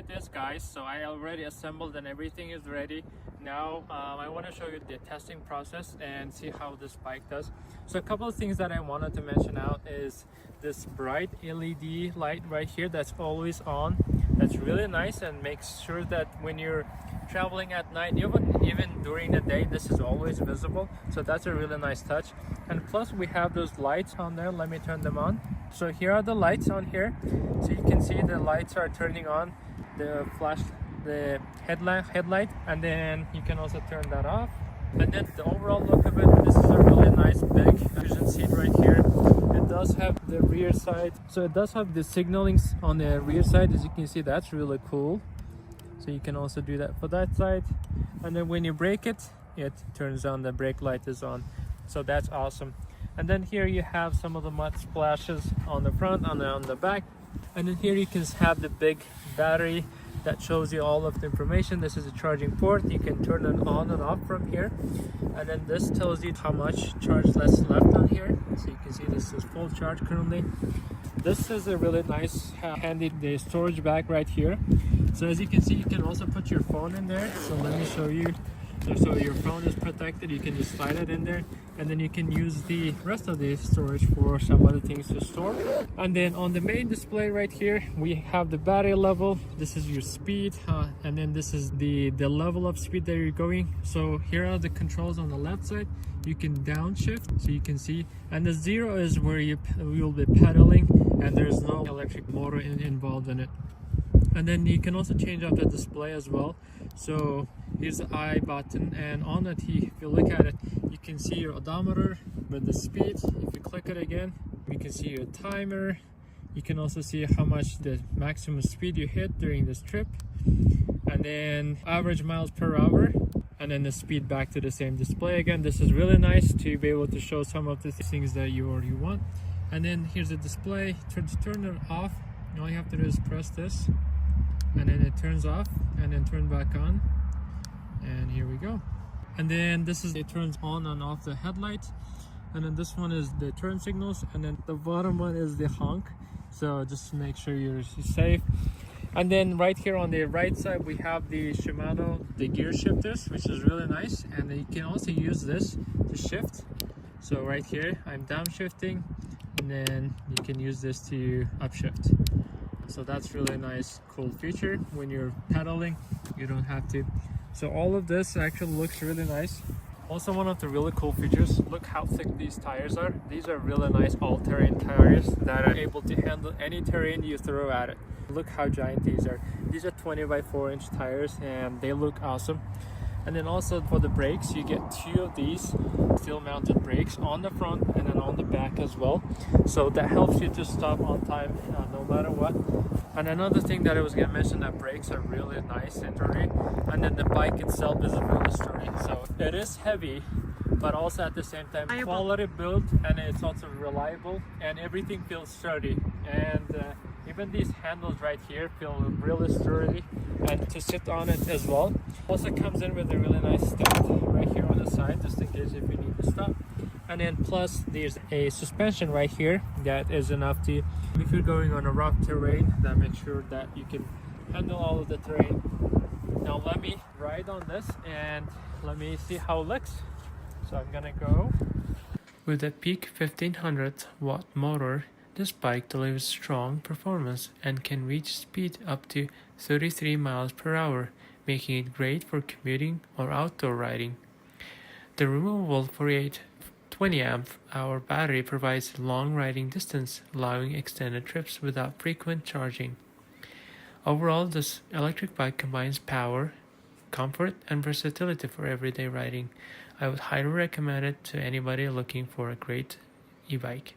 it is, guys. So I already assembled and everything is ready. Now I want to show you the testing process and see how this bike does. So a couple of things that I wanted to mention out is this bright LED light right here that's always on. That's really nice and makes sure that when you're traveling at night, even during the day, this is always visible. So that's a really nice touch. And plus we have those lights on there. Let me turn them on. So here are the lights on here. So you can see the lights are turning on, the flash, the headlight, and then you can also turn that off. And then the overall look of it, this is a really nice big vision seat right here. It does have the rear side, so it does have the signaling on the rear side. As you can see, that's really cool. So you can also do that for that side. And then when you brake it, it turns on, the brake light is on. So that's awesome. And then here you have some of the mud splashes on the front, on the back. And then here you can have the big battery that shows you all of the information. This is a charging port. You can turn it on and off from here. And then this tells you how much charge that's left on here. So you can see this is full charge currently. This is a really nice handy the storage bag right here. So as you can see, you can also put your phone in there. So let me show you. So your phone is protected, you can just slide it in there, and then you can use the rest of the storage for some other things to store. And then on the main display right here, we have the battery level. This is your speed, and then this is the level of speed that you're going. So here are the controls on the left side. You can downshift, so you can see, and the 0 is where you'll be pedaling, and there's no electric motor involved in it. And then you can also change up the display as well. So here's the I button, and on it, if you look at it, you can see your odometer with the speed. If you click it again, you can see your timer. You can also see how much the maximum speed you hit during this trip, and then average miles per hour, and then the speed back to the same display again. This is really nice to be able to show some of the things that you already want. And then here's the display. To turn it off, all you have to do is press this, and then it turns off and then turn back on, and here we go. And then this is, it turns on and off the headlight, and then this one is the turn signals, and then the bottom one is the honk, so just to make sure you're safe. And then right here on the right side, we have the Shimano, the gear shifters, which is really nice, and you can also use this to shift. So right here I'm downshifting, and then you can use this to upshift. So that's really nice, cool feature. When you're pedaling, you don't have to. So all of this actually looks really nice. Also, one of the really cool features, look how thick these tires are. These are really nice all-terrain tires that are able to handle any terrain you throw at it. Look how giant these are. These are 20 by 4-inch tires, and they look awesome. And then also for the brakes, you get 2 of these steel mounted brakes on the front and then on the back as well. So that helps you to stop on time no matter what. And another thing that I was going to mention, that brakes are really nice and sturdy. And then the bike itself is really sturdy. So it is heavy, but also at the same time quality build, and it's also reliable, and everything feels sturdy. And even these handles right here feel really sturdy, and to sit on it as well. Also comes in with a really nice step right here on the side, just in case if you need to stop. And then plus there's a suspension right here that is enough to, if you're going on a rough terrain, that makes sure that you can handle all of the terrain. Now let me ride on this and let me see how it looks. So I'm gonna go. With a peak 1500 watt motor, this bike delivers strong performance and can reach speed up to 33 miles per hour, making it great for commuting or outdoor riding. The removable 48 20 amp hour battery provides long riding distance, allowing extended trips without frequent charging. Overall, this electric bike combines power, comfort, and versatility for everyday riding. I would highly recommend it to anybody looking for a great e-bike.